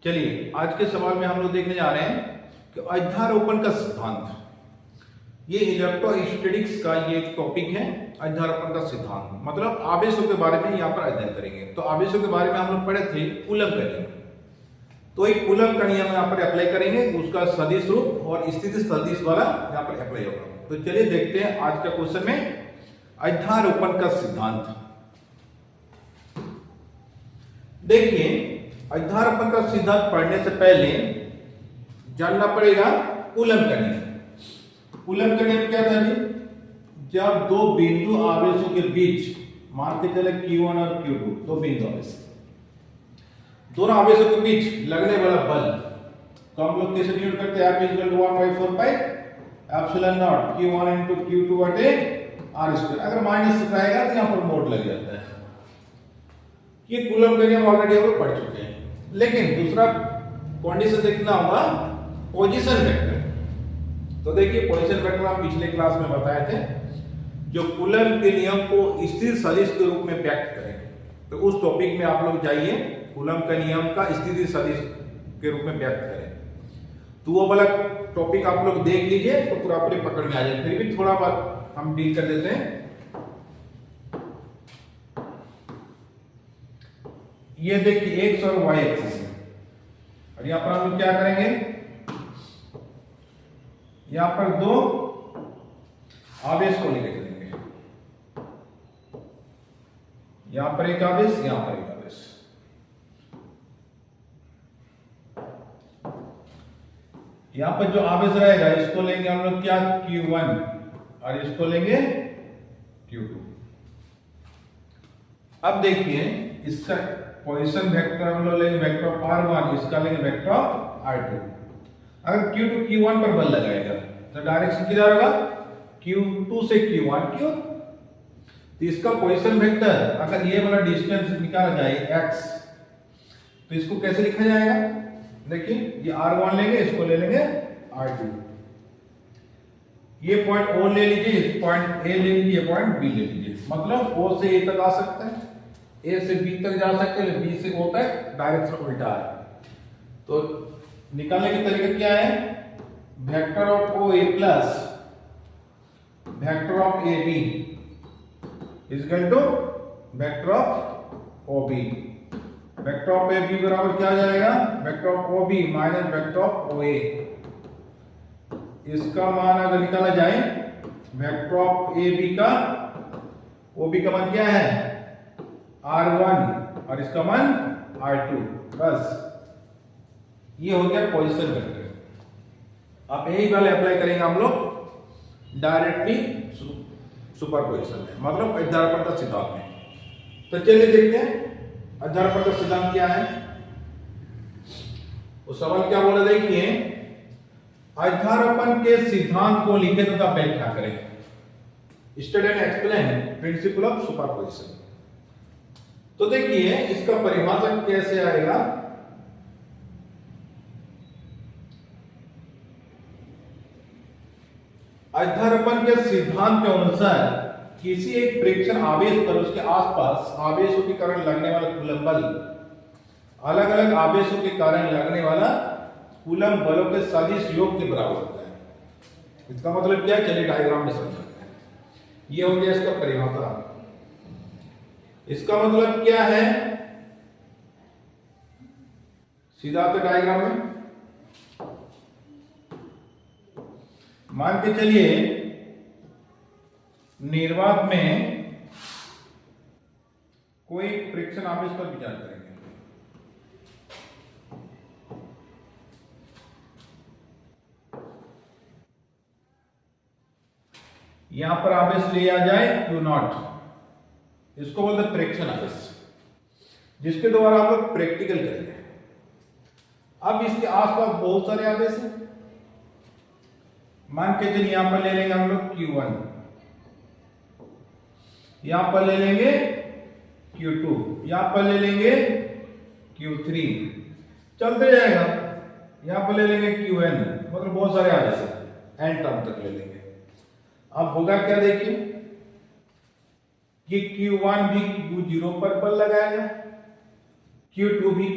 चलिए आज के सवाल में हम लोग देखने जा रहे हैं कि अध्यारोपण का सिद्धांत। ये इलेक्ट्रोस्टैटिक्स का ये एक टॉपिक है। अध्यारोपण का सिद्धांत मतलब आवेशों के बारे में यहाँ पर अध्ययन करेंगे। तो आवेशों के बारे में हम लोग पढ़े थे कूलम का नियम। तो एक कूलम का नियम यहाँ पर अप्लाई करेंगे, उसका सदिश रूप और स्थिति सदिश वाला यहाँ पर अप्लाई होगा। तो चलिए देखते हैं आज का क्वेश्चन में अध्यारोपण का सिद्धांत। देखिए अध्यारोपण का सिद्धांत पढ़ने से पहले जानना पड़ेगा कूलम का नियम। कूलम का नियम क्या था जी? जब दो बिंदु आवेशों के बीच मान के चले Q1 और Q2, दो बिंदु आवेश, दोनों आवेशों के बीच लगने वाला बल तो हम लोग कैसे डिनोट करते हैं? F = 1/4 pi epsilon not Q1 × Q2 r²। अगर माइनस से आएगा तो यहां पर मोड लग जाता है। ये कूलम का नियम ऑलरेडी हम लोग पढ़ चुके हैं। लेकिन दूसरा कंडीशन देखना होगा पोजीशन वेक्टर। तो देखिए पोजीशन वेक्टर हम पिछले क्लास में बताए थे, जो कूलम के नियम को स्थिति सदिश के रूप में व्यक्त करें। तो उस टॉपिक में आप लोग जाइए, कूलम का नियम का स्थिति सदिश के रूप में व्यक्त करें। तो वो वाला टॉपिक आप लोग देख लीजिए तो पूरा पूरी पकड़ में आ जाए। फिर भी थोड़ा बहुत हम डील कर देते हैं। ये देखिए एक्स और वाई एक्सिस है, और यहां पर हम क्या करेंगे? यहां पर दो आवेश को लेकर चलेंगे। यहां पर एक आवेश, यहां पर एक आवेश। यहां पर जो आवेश रहेगा इसको लेंगे हम लोग क्या? Q1 और इसको लेंगे Q2। अब देखिए इसका पोजीशन वेक्टर हम लोग लेंगे वेक्टर ऑफ r1, इसका लेंगे वेक्टर ऑफ r2। अगर Q2 Q1 पर बल लगाएगा तो डायरेक्शन किधर होगा? Q2 से Q1 क्यों? तो इसका पोजीशन वेक्टर अगर ये वाला डिस्टेंस निकाला जाए x, तो इसको कैसे लिखा जाएगा? देखिए ये r1 लेंगे, इसको ले लेंगे r2। ये पॉइंट O ले लीजिए, पॉइंट A ले लीजिए, पॉइंट B ले लीजिए। मतलब O से A तक आ सकता है, A से B तक जा सकते हैं, B से O तक डायरेक्शन उल्टा है। तो निकालने की तरीका क्या है? Vector of OA plus vector of AB is equal to vector of OB। Vector of AB बराबर क्या आ जाएगा? Vector of OB minus vector of OA। इसका मान अगर निकाला जाए वेक्टर ऑफ AB का, OB का मान क्या है? R1 और इसका मान R2। बस ये हो गया पोजीशन वेक्टर। आप यही वाले अप्लाई करेंगे हम लोग डायरेक्टली सुपरपोजिशन में, मतलब अध्यारोपण का सिद्धांत में। तो चलिए देखते हैं अध्यारोपण का सिद्धांत क्या है। वो सवाल क्या बोला? देखिए अध्यारोपण के सिद्धांत को लिखे तथा व्याख्या करें। Study and explain principle of superposition. तो देखिए इसका परिभाषा कैसे आएगा? अध्यारोपण के सिद्धांत के अनुसार किसी एक प्रेक्षण आवेश पर उसके आसपास आवेशों के कारण लगने वाला कूलम बल अलग अलग आवेशों के कारण लगने वाला कूलम बलों के सदिश योग के बराबर होता है। इसका मतलब क्या है? चलिए डायग्राम में समझते हैं। ये हो गया इसका परिभाषा। इसका मतलब क्या है? सीधा तो डायग्राम में मान के चलिए निर्वात में कोई प्रेक्षण आवेश पर विचार करेंगे। यहां पर आवेश लिया जाए Q0, इसको बोलते हैं प्रेक्षण आवेश, जिसके द्वारा आप लोग प्रैक्टिकल करेंगे। अब इसके आसपास बहुत सारे आवेश हैं। मान के चलिए यहां पर ले लेंगे हम लोग Q1, यहां पर ले लेंगे Q2, यहां पर ले लेंगे Q3, चलते जाएगा। यहां पर ले लेंगे Qn, मतलब बहुत सारे आवेश हैं, n टर्म तक ले लेंगे। अब होगा क्या? देखिए कि Q1 भी Q0 पर बल लगाएगा, Q2 भी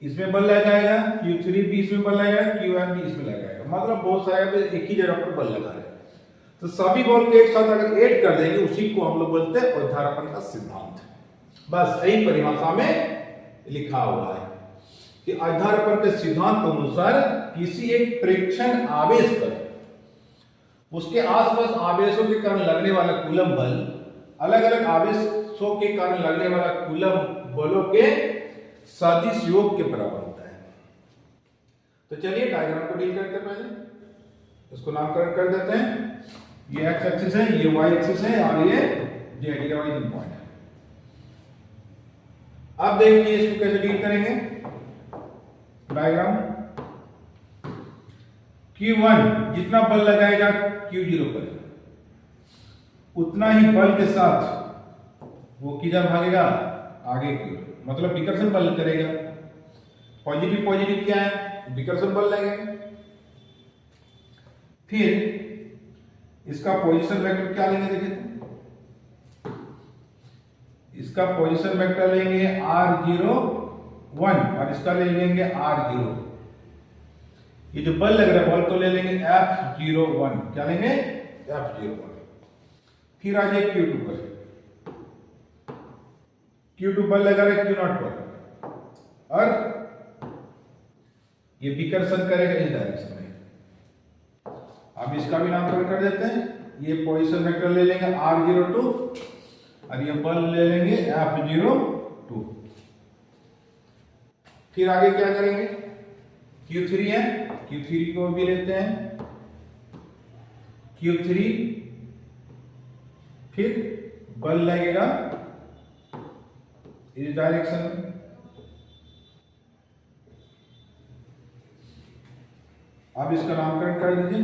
इसमें बल लगाएगा, Q3 भी इसमें बल लगाएगा, Q1 भी इसमें लगाएगा, मतलब बहुत सारे एक ही जगह पर बल लगा रहे हैं। तो सभी बल को एक साथ अगर ऐड कर देंगे उसी को हम लोग बोलते हैं और्ध्यारोपण का सिद्धांत। बस यही परिभाषा में लिखा हुआ है कि और्ध्यारोपण के सिद्धांत के अनुसार किसी एक प्रेक्षण आवेश पर उसके आसपास आवेशों के कारण लगने वाला कूलम बल अलग अलग आवेशों के कारण लगने वाला कूलम बलों के सदिश योग के बराबर होता है। तो चलिए डायग्राम को डील करते हैं। पहले इसको नामकरण कर देते हैं। ये एक्स एक्सिस है, ये वाई एक्सिस है और ये जेड ओरिजिन पॉइंट है। अब देखिए इसको कैसे डील करेंगे। डायग्राम Q1 जितना बल लगाएगा Q0 पर उतना ही बल के साथ वो किधर भागेगा, आगे की ओर, मतलब विकर्षण बल करेगा। पॉजिटिव पॉजिटिव क्या है, विकर्षण बल लगेगा। फिर इसका पोजीशन वेक्टर क्या लेंगे, देखिए तो इसका पोजीशन वेक्टर लेंगे R01 और इसका ले लेंगे R0। ये जो बल लग रहा है बल को ले लेंगे F01, क्या लेंगे F01। फिर आ जाए Q2 पर, Q2 बल लगा रहा है Q0 पर और ये विकर्षण करेगा इस डायरेक्शन में। अब इसका भी नामकरण कर देते हैं। ये पोजीशन वेक्टर ले लेंगे R02 और ये बल ले लेंगे F02। फिर आगे क्या करेंगे, Q3 है, Q3 को भी लेते हैं Q3, फिर बल लगेगा इस डायरेक्शन में। अब इसका नामकरण कर दीजिए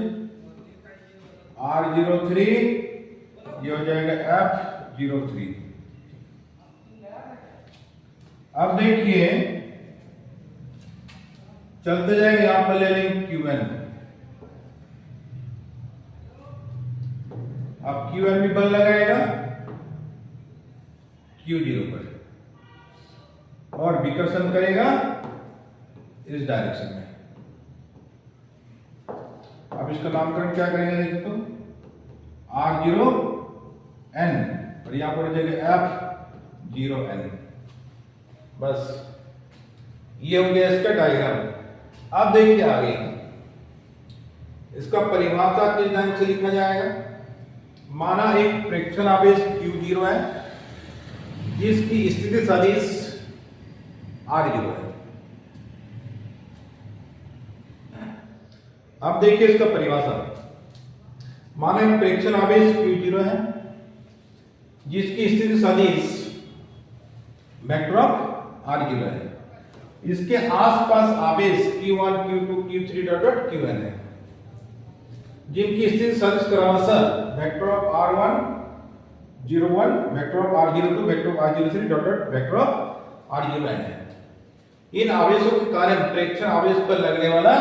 R03, ये हो जाएगा F03। अब देखिए चलते जाएंगे, यहां पर ले लेंगे Q1। अब Q1 भी बल लगाएगा Q0 पर और विकर्षण करेगा इस डायरेक्शन में। अब इसका नामकरण क्या करेंगे, देखिए तो R0N और यहां पर हो जाएगा F0N। बस ये हो गया इसका डायग्राम। अब देखिए आगे इसका परिभाषा किस ढंग से लिखा जाएगा। माना एक प्रेक्षण आवेश Q0 है जिसकी स्थिति सदिश R0 है। अब देखिए इसका परिभाषा। माना एक प्रेक्षण आवेश Q0 है जिसकी स्थिति सदिश वेक्टर ऑफ R0 है। इसके आसपास आवेश Q1, Q2, Q3 dot Qn है जिनकी स्थिति सदिश क्रमशः vector of R1 01, vector of R02, vector of R03 dot vector of R0n है। इन आवेशों के कारण प्रेक्षण आवेश पर लगने वाला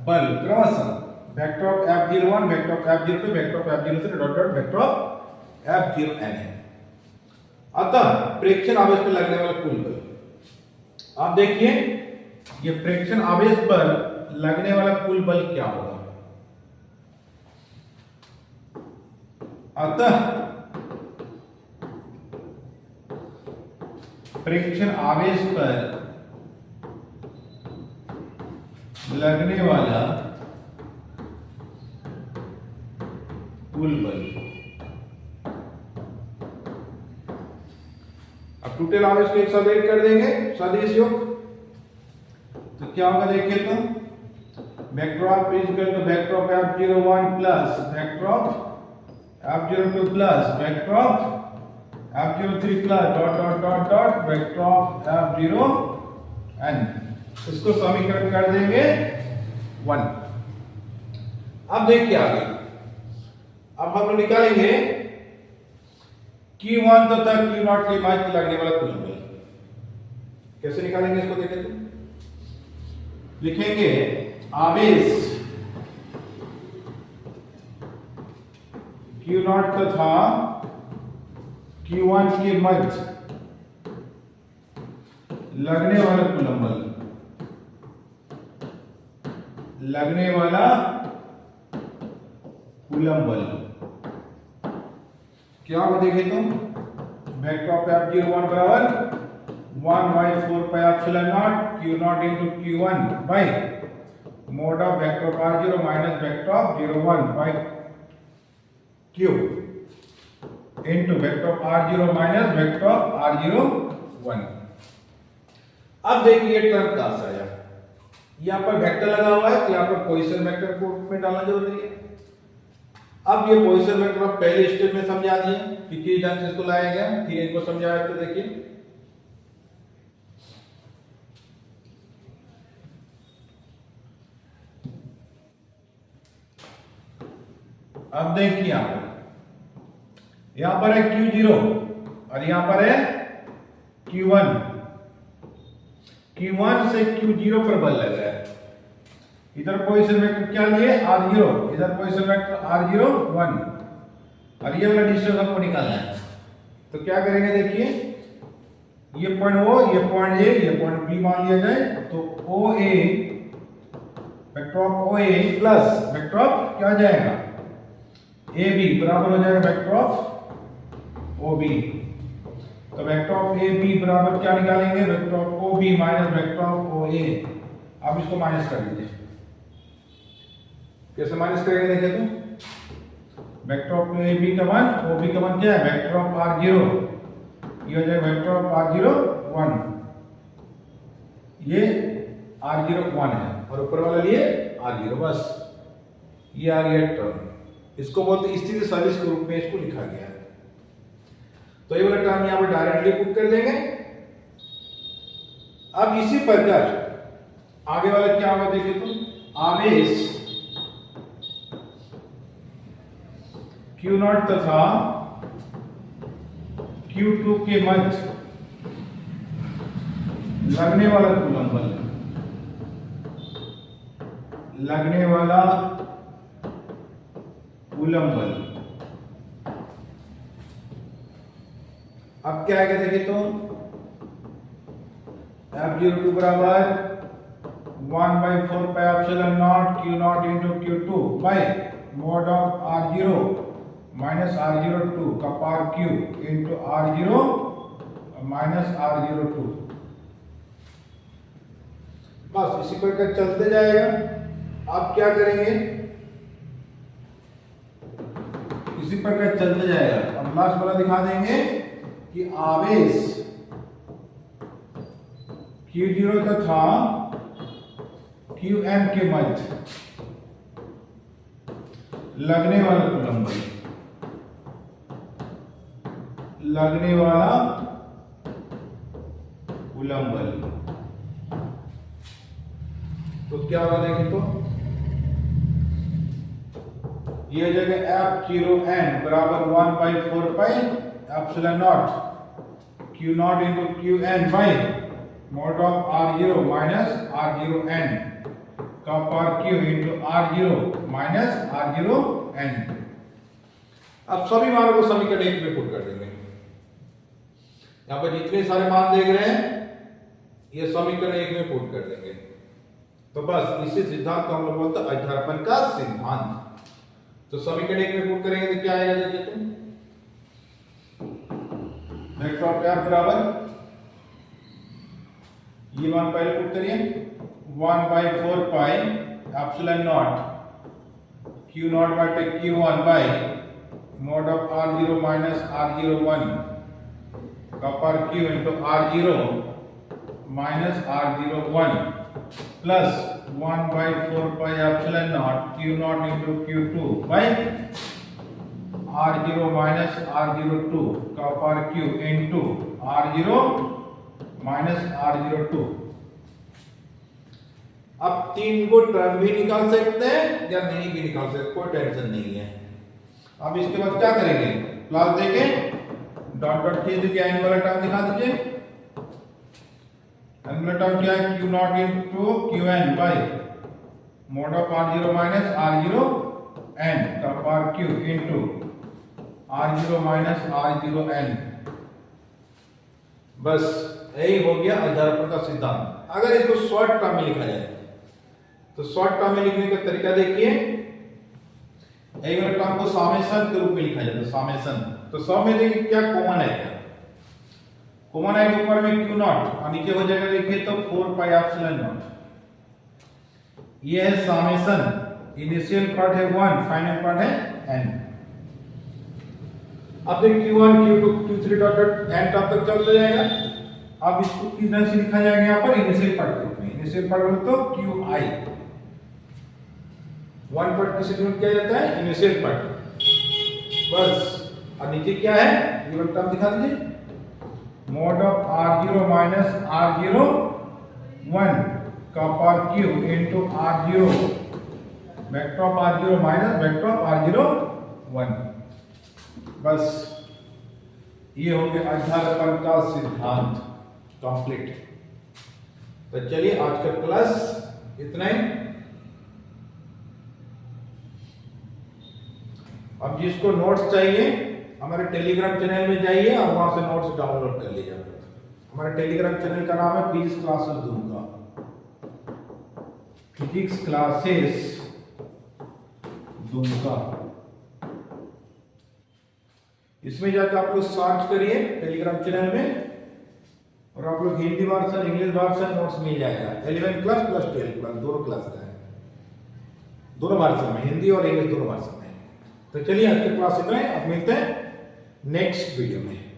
बल क्रमशः vector of F01, vector of F02, vector of F03 dot vector of F0n है। अतः प्रेक्षण आवेश पर लगने वाला कुल बल, आप देखिए ये प्रेक्षण आवेश पर लगने वाला कुल बल क्या होगा। अतः प्रेक्षण आवेश पर लगने वाला कुल बल, अब टोटल आवेश को एक साथ ऐड कर देंगे सदिश योग, तो क्या होगा देखिए तो vector of is equal to vector of F01 plus vector of F02 plus vector of F03 plus dot dot dot dot vector of F0n। इसको समीकरण कर देंगे 1। अब देखिए आगे, अब हम लोग निकालेंगे Q1 तथा Q0 के मध्य लगने वाला कुल बल। कैसे निकालेंगे इसको देखें तो लिखेंगे आवेश Q0 तथा Q1 के मध्य लगने वाला कुल बल लगने वाला कूलम बल क्या होगा देखे तुम, वेक्टर ऑफ F01 बराबर 1/4πε0 Q0 into Q1 by mod of vector of R0 minus vector of 01 by Q into vector of R0 minus vector of R01। अब देखिए टर्म कहां से आया, यहां पर वेक्टर लगा हुआ है तो यहां पर पोजीशन वेक्टर को में डालना जरूरी है। अब ये पोजीशन वेक्टर आप पहले स्टेप में समझा दिए कि किस ढंग से इसको लाया गया, फिर इनको समझाया तो देखिए अब देखिए यहां पर है Q0 और यहां पर है Q1। Q1 से Q0 पर बल लग रहा है, इधर पोजीशन वेक्टर क्या लिए R0, इधर पोजीशन वेक्टर R01 और ये वाला डिस्टेंस हमको निकालना है। तो क्या करेंगे देखिए, ये पॉइंट O, ये पॉइंट A, ये पॉइंट B मान लिया जाए तो OA vector of OA plus vector of क्या जाएगा AB बराबर हो जाएगा वेक्टर ऑफ OB। तो वेक्टर ऑफ AB बराबर क्या निकालेंगे, vector of OB minus vector of OA। अब इसको माइनस कर लीजिए, कैसे माइनस करेंगे देखिए तो वेक्टर ऑफ AB का मान OB का मान क्या है वेक्टर ऑफ R0, ये हो जाएगा वेक्टर ऑफ R01, ये R01 है और ऊपर वाला लिए R0, बस ये आ गया टर्म। इसको बोलते स्थिति सदिश के रूप में इसको लिखा गया है। तो ये वाला टर्म यहां पर डायरेक्टली पुट कर देंगे। अब इसी प्रकार आगे वाला क्या होगा देखिए तो आवेश Q0 तथा Q2 के मध्य लगने वाला कूलम बल, लगने वाला कूलम बल। अब क्या आएगा देखिए तो F02 बराबर 1/4πε0 Q0 into Q2 by mod of R0 minus R02 का power Q into R0 minus R02। बस इसी प्रकार चलते जाएगा। आप क्या करेंगे, इसी प्रकार चलते जाएगा। अब लास्ट वाला दिखा देंगे कि आवेश Q0 तथा Qn के मध्य लगने वाला कूलम बल, लगने वाला कूलम बल। तो क्या होगा देखिए तो ये हो जाएगा F0n बराबर 1/4πε0 Q0 into Qn by mod of R0 minus R0n का power Q into R0 minus R0n। अब सभी मानों को समीकरण 1 में पुट कर देंगे। यहां पर जितने सारे मान देख रहे हैं ये समीकरण 1 में पुट कर देंगे। तो बस इसी सिद्धांत को हम लोग बोलते हैं अध्यारोपण का सिद्धांत। तो समीकरण 1 में पुट करेंगे तो क्या आएगा देखिए तुम, वेक्टर ऑफ F बराबर ये मान पहले पुट करिए 1/4πε0 Q0 बटे Q1 by mod of R0 minus R01 का power Q into R0 minus R01 plus 1/4πε0 Q0 into Q2 by R0 minus R02 का power Q into R0 minus R02। अब तीन को टर्म भी निकाल सकते हैं या नहीं भी निकाल सकते, कोई टेंशन नहीं है। अब इसके बाद क्या करेंगे, प्लस देंगे, डॉट डॉट खींच दीजिए, एन वाला टर्म दिखा दीजिए। एन वाला टर्म क्या है Q0 into Qn by mod of R0 minus R0n का power Q into R0 minus R0n। बस यही हो गया अध्यारोपण का सिद्धांत। अगर इसको शॉर्ट टर्म में लिखा जाए तो शॉर्ट टर्म में लिखने का तरीका देखिए, एक वाले टर्म को समेशन के रूप में लिखा जाता है, समेशन। तो सब में देखिए क्या कॉमन है, क्या कॉमन है, ऊपर में q नॉट और नीचे हो जाएगा देखिए तो 4 पाई एप्सिलॉन नॉट। ये है समेशन, इनिशियल पार्ट है 1, फाइनल पार्ट है n। अब देखिए q1 q2 q3 dot dot n तक चलता जाएगा। अब इसको किस तरह से लिखा जाएगा, यहाँ पर इनिशियल पार्ट के रूप में, इनिशियल पार्ट मतलब qi, 1 पार्ट किसे डिनोट किया जाता है, इनिशियल पार्ट, बस। और नीचे क्या है, ये वाला टर्म दिखा दीजिए, mod of r0 minus r0 1 का power q into r0 vector of r0 minus vector of r0 1, बस। ये हो गया अध्यारोपण का सिद्धांत कंप्लीट। तो चलिए आज का क्लास इतना ही। अब जिसको नोट्स चाहिए हमारे टेलीग्राम चैनल में जाइए और वहां से नोट्स डाउनलोड कर लीजिए। हमारे टेलीग्राम चैनल का नाम है फिजिक्स क्लासेस दूंगा, फिजिक्स क्लासेस दूंगा। इसमें जाकर आप लोग सर्च करिए टेलीग्राम चैनल में और आप लोग Hindi version, English version notes मिल जाएगा। 11 क्लास प्लस 12 क्लास दोनों क्लास का है, दोनों वर्जन में, हिंदी और इंग्लिश दोनों वर्जन में। तो चलिए आज की क्लास इतना है, अब मिलते हैं नेक्स्ट वीडियो में।